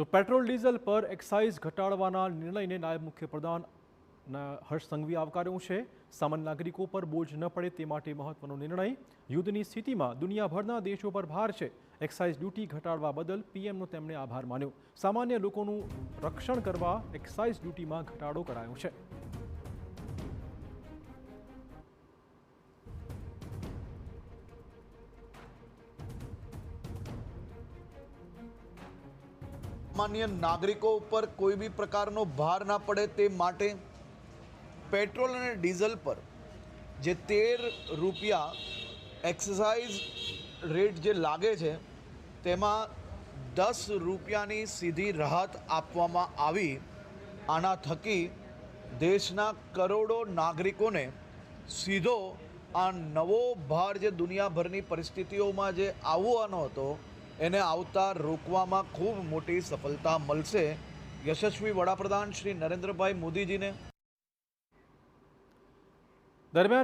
તો petrol diesel પર excise ઘટાડવાના નિર્ણયને નાયબ મુખ્યપ્રધાન હર્ષ સંઘવીએ આવકાર્યો છે। સામાન્ય નાગરિકો પર બોજ ન પડે તે માટે મહત્વનો નિર્ણય। યુદ્ધની સ્થિતિમાં દુનિયાભરના દેશો પર ભાર છે। એક્સાઇઝ ડ્યુટી ઘટાડવા બદલ પીએમનો તેમણે આભાર માન્યો। સામાન્ય લોકોનું રક્ષણ કરવા એક્સાઇઝ ડ્યુટીમાં ઘટાડો કરાયો છે। सामान्य नागरिकों पर कोई भी प्रकार नो भार ना पड़े ते माटे पेट्रोल और डीजल पर जे 13 रुपया एक्साइज रेट जे लागे छे तेमा 10 रुपयानी सीधी राहत आपवामां आवी। आना थकी देशना करोड़ों नागरिकों ने सीधो आ नवो भार जे दुनियाभरनी परिस्थितिओमां जे आवવાનો હતો એને આવતા રોકવામાં ખૂબ મોટી સફળતા મળશે। યશસ્વી વડાપ્રધાન શ્રી નરેન્દ્રભાઈ મોદીજીને દરમિયાન